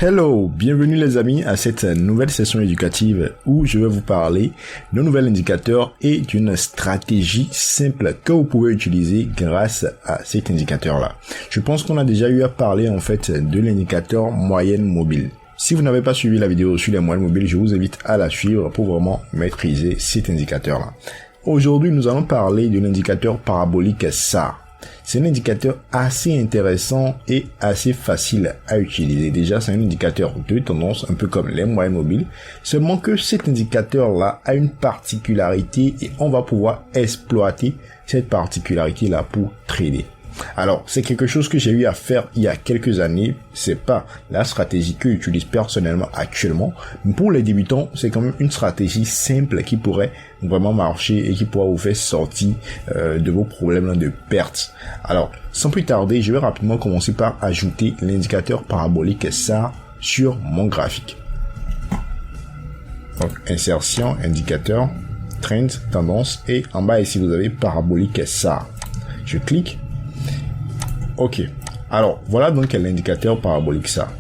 Hello, bienvenue les amis à cette nouvelle session éducative où je vais vous parler d'un nouvel indicateur et d'une stratégie simple que vous pouvez utiliser grâce à cet indicateur-là. Je pense qu'on a déjà eu à parler en fait de l'indicateur moyenne mobile. Si vous n'avez pas suivi la vidéo sur les moyennes mobiles, je vous invite à la suivre pour vraiment maîtriser cet indicateur-là. Aujourd'hui, nous allons parler de l'indicateur parabolique SAR. C'est un indicateur assez intéressant et assez facile à utiliser. Déjà, c'est un indicateur de tendance, un peu comme les moyennes mobiles. Seulement que cet indicateur-là a une particularité et on va pouvoir exploiter cette particularité-là pour trader. Alors, c'est quelque chose que j'ai eu à faire il y a quelques années. C'est pas la stratégie que j'utilise personnellement actuellement. Mais pour les débutants, c'est quand même une stratégie simple qui pourrait vraiment marcher et qui pourra vous faire sortir de vos problèmes de perte. Alors, sans plus tarder, je vais rapidement commencer par ajouter l'indicateur parabolique SAR sur mon graphique. Donc, insertion, indicateur, trend, tendance et en bas ici, vous avez parabolique SAR. Je clique. Ok, alors voilà donc l'indicateur parabolique SAR.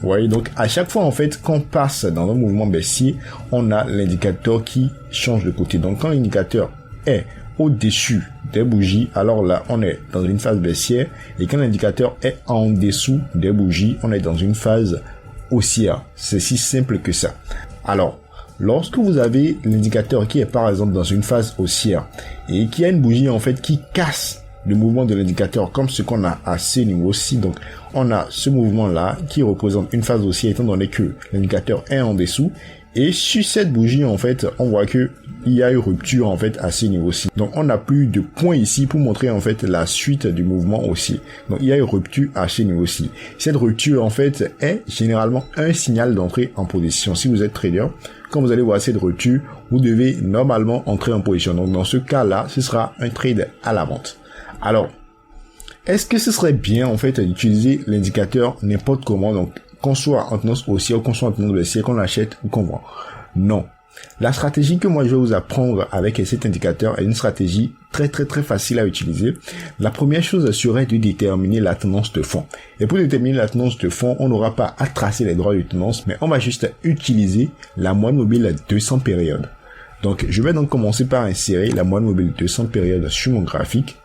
Vous voyez donc à chaque fois en fait qu'on passe dans un mouvement baissier, on a l'indicateur qui change de côté. Donc quand l'indicateur est au-dessus des bougies, alors là on est dans une phase baissière, et quand l'indicateur est en dessous des bougies, on est dans une phase haussière. C'est si simple que ça. Alors lorsque vous avez l'indicateur qui est par exemple dans une phase haussière et qui a une bougie en fait qui casse le mouvement de l'indicateur comme ce qu'on a à ce niveau-ci, donc on a ce mouvement-là qui représente une phase haussière étant donné que l'indicateur est en dessous, et sur cette bougie en fait on voit que il y a une rupture en fait à ce niveau-ci. Donc on n'a plus de point ici pour montrer en fait la suite du mouvement haussier. Donc il y a une rupture à ce niveau-ci. Cette rupture en fait est généralement un signal d'entrée en position. Si vous êtes trader, quand vous allez voir cette rupture, vous devez normalement entrer en position. Donc dans ce cas-là, ce sera un trade à la vente. Alors, est-ce que ce serait bien en fait d'utiliser l'indicateur n'importe comment, donc qu'on soit en tendance haussière ou qu'on soit en tendance baissière, qu'on achète ou qu'on vend? Non. La stratégie que moi je vais vous apprendre avec cet indicateur est une stratégie très facile à utiliser. La première chose serait de déterminer la tendance de fond. Et pour déterminer la tendance de fond, on n'aura pas à tracer les droits de tendance, mais on va juste utiliser la moyenne mobile à 200 périodes. Donc je vais donc commencer par insérer la moyenne mobile 200 périodes sur mon graphique.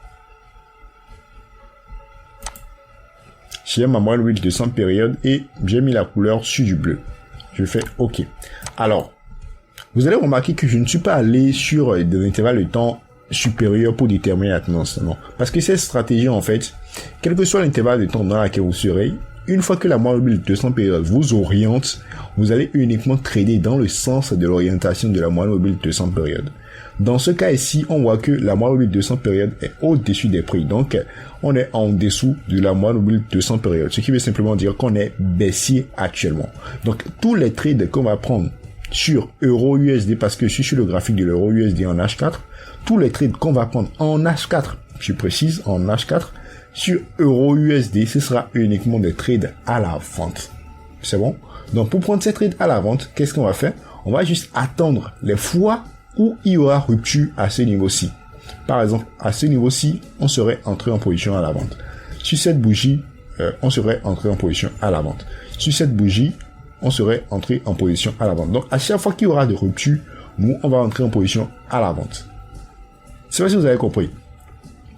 J'ai ma moyenne mobile de 200 périodes et j'ai mis la couleur sur du bleu. Je fais OK. Alors, vous allez remarquer que je ne suis pas allé sur des intervalles de temps supérieurs pour déterminer la tendance. Non. Parce que cette stratégie, en fait, quel que soit l'intervalle de temps dans lequel vous serez, une fois que la moyenne mobile de 200 périodes vous oriente, vous allez uniquement trader dans le sens de l'orientation de la moyenne mobile de 200 périodes. Dans ce cas ici, on voit que la moyenne mobile de 200 périodes est au-dessus des prix. Donc, on est en dessous de la moyenne mobile de 200 périodes. Ce qui veut simplement dire qu'on est baissier actuellement. Donc, tous les trades qu'on va prendre sur Euro-USD, parce que je suis sur le graphique de l'Euro-USD en H4, tous les trades qu'on va prendre en H4, je précise en H4, sur Euro-USD, ce sera uniquement des trades à la vente. C'est bon? Donc, pour prendre ces trades à la vente, qu'est-ce qu'on va faire? On va juste attendre les fois où il y aura rupture à ce niveau-ci. Par exemple, à ce niveau-ci, on serait entré en position à la vente. Sur cette bougie, on serait entré en position à la vente. Sur cette bougie, on serait entré en position à la vente. Donc, à chaque fois qu'il y aura de rupture, nous, on va entrer en position à la vente. Je sais pas si vous avez compris.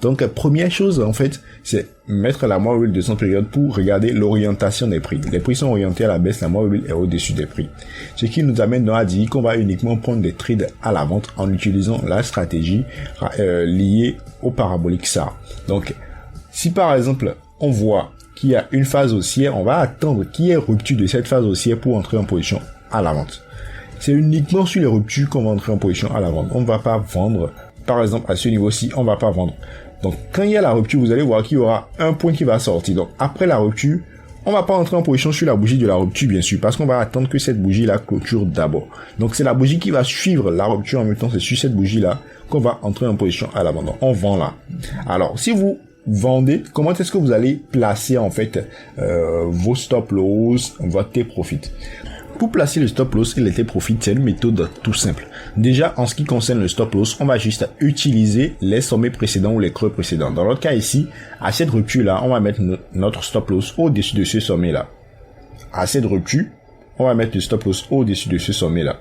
Donc, première chose, en fait, c'est mettre la moyenne mobile de 200 périodes pour regarder l'orientation des prix. Les prix sont orientés à la baisse, la moyenne mobile est au-dessus des prix. Ce qui nous amène à dire qu'on va uniquement prendre des trades à la vente en utilisant la stratégie liée au parabolique SAR. Donc, si par exemple, on voit qu'il y a une phase haussière, on va attendre qu'il y ait rupture de cette phase haussière pour entrer en position à la vente. C'est uniquement sur les ruptures qu'on va entrer en position à la vente. On ne va pas vendre. Par exemple, à ce niveau-ci, on ne va pas vendre. Donc, quand il y a la rupture, vous allez voir qu'il y aura un point qui va sortir. Donc, après la rupture, on va pas entrer en position sur la bougie de la rupture, bien sûr, parce qu'on va attendre que cette bougie-là clôture d'abord. Donc, c'est la bougie qui va suivre la rupture en même temps. C'est sur cette bougie-là qu'on va entrer en position à l'avant. Donc, on vend là. Alors, si vous vendez, comment est-ce que vous allez placer, en fait, vos stop loss, votre take profit? Pour placer le stop loss et le take profit, c'est une méthode tout simple. Déjà, en ce qui concerne le stop loss, on va juste utiliser les sommets précédents ou les creux précédents. Dans notre cas ici, à cette rupture-là, on va mettre notre stop loss au-dessus de ce sommet-là. à cette rupture, on va mettre le stop loss au-dessus de ce sommet-là.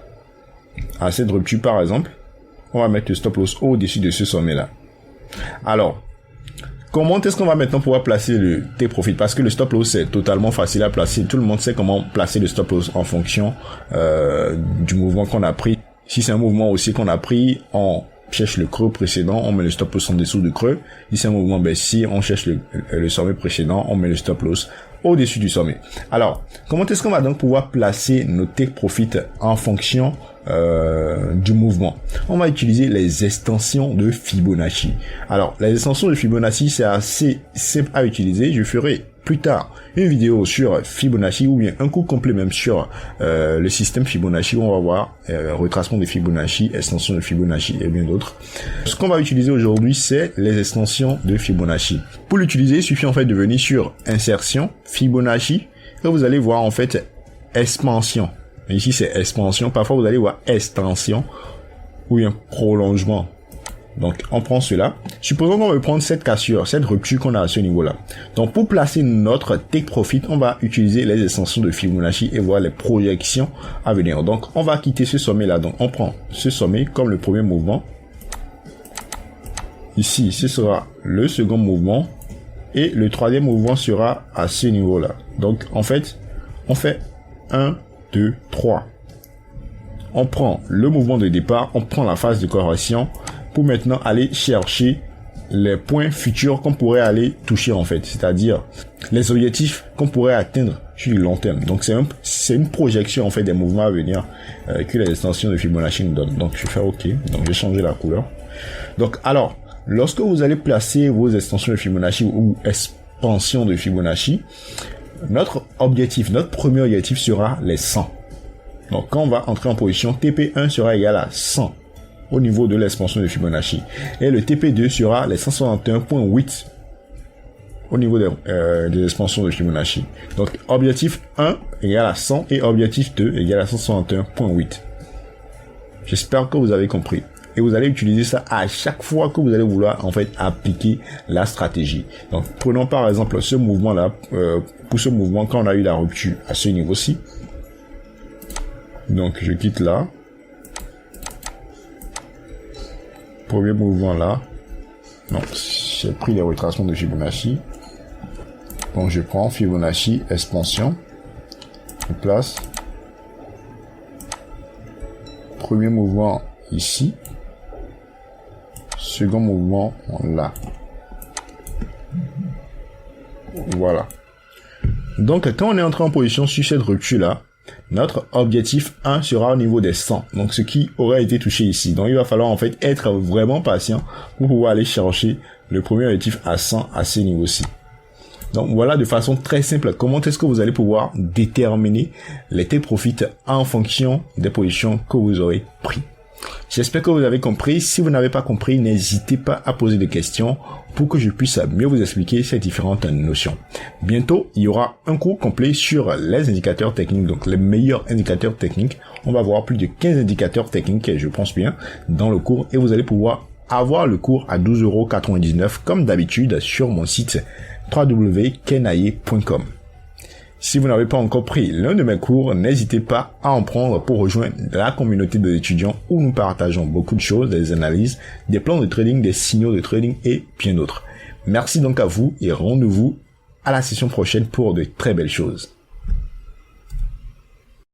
À cette rupture, par exemple, on va mettre le stop loss au-dessus de ce sommet-là. Alors, comment est-ce qu'on va maintenant pouvoir placer le take profit? Parce que le stop loss, c'est totalement facile à placer. Tout le monde sait comment placer le stop loss en fonction du mouvement qu'on a pris. Si c'est un mouvement aussi qu'on a pris, on cherche le creux précédent, on met le stop loss en dessous du creux. Si c'est un mouvement baissier, on cherche le sommet précédent, on met le stop loss au-dessus du sommet. Alors, comment est-ce qu'on va donc pouvoir placer nos take profit en fonction du mouvement? On va utiliser les extensions de Fibonacci. Alors, les extensions de Fibonacci, c'est assez simple à utiliser. Je ferai plus tard une vidéo sur Fibonacci ou bien un cours complet même sur le système Fibonacci où on va voir retracement de Fibonacci, extension de Fibonacci et bien d'autres. Ce qu'on va utiliser aujourd'hui, c'est les extensions de Fibonacci. Pour l'utiliser, il suffit en fait de venir sur insertion, Fibonacci, et vous allez voir en fait expansion. Ici c'est expansion, parfois vous allez voir extension ou un prolongement. Donc on prend cela. Supposons qu'on veut prendre cette cassure, cette rupture qu'on a à ce niveau-là. Donc pour placer notre take profit, on va utiliser les extensions de Fibonacci et voir les projections à venir. Donc on va quitter ce sommet-là. Donc on prend ce sommet comme le premier mouvement. Ici, ce sera le second mouvement et le troisième mouvement sera à ce niveau-là. Donc en fait, on fait 1, 2, 3. On prend le mouvement de départ, on prend la phase de correction pour maintenant aller chercher les points futurs qu'on pourrait aller toucher en fait, c'est-à-dire les objectifs qu'on pourrait atteindre sur le long terme. Donc c'est une projection en fait des mouvements à venir que les extensions de Fibonacci nous donnent. Donc je fais OK, donc je vais changer la couleur. Donc alors, lorsque vous allez placer vos extensions de Fibonacci ou expansions de Fibonacci, notre premier objectif sera les 100. Donc quand on va entrer en position, TP1 sera égal à 100 au niveau de l'expansion de Fibonacci. Et le TP2 sera les 161.8 au niveau des expansions de Fibonacci. Donc objectif 1 égale à 100 et objectif 2 égale à 161.8. J'espère que vous avez compris. Et vous allez utiliser ça à chaque fois que vous allez vouloir en fait appliquer la stratégie. Donc prenons par exemple ce mouvement là, pour ce mouvement quand on a eu la rupture à ce niveau-ci. Donc je quitte là. Premier mouvement là. Donc j'ai pris les retracements de Fibonacci. Donc je prends Fibonacci expansion. Je place. Premier mouvement ici. Second mouvement là. Voilà. Donc quand on est entré en position sur cette rupture là, notre objectif 1 sera au niveau des 100. Donc ce qui aurait été touché ici. Donc il va falloir en fait être vraiment patient pour pouvoir aller chercher le premier objectif à 100 à ce niveau-ci. Donc voilà de façon très simple comment est-ce que vous allez pouvoir déterminer les take profit en fonction des positions que vous aurez pris. J'espère que vous avez compris. Si vous n'avez pas compris, n'hésitez pas à poser des questions pour que je puisse mieux vous expliquer ces différentes notions. Bientôt, il y aura un cours complet sur les indicateurs techniques, donc les meilleurs indicateurs techniques. On va voir plus de 15 indicateurs techniques, je pense bien, dans le cours et vous allez pouvoir avoir le cours à 12,99 € comme d'habitude sur mon site www.kenaye.com. Si vous n'avez pas encore pris l'un de mes cours, n'hésitez pas à en prendre pour rejoindre la communauté d'étudiants où nous partageons beaucoup de choses, des analyses, des plans de trading, des signaux de trading et bien d'autres. Merci donc à vous et rendez-vous à la session prochaine pour de très belles choses.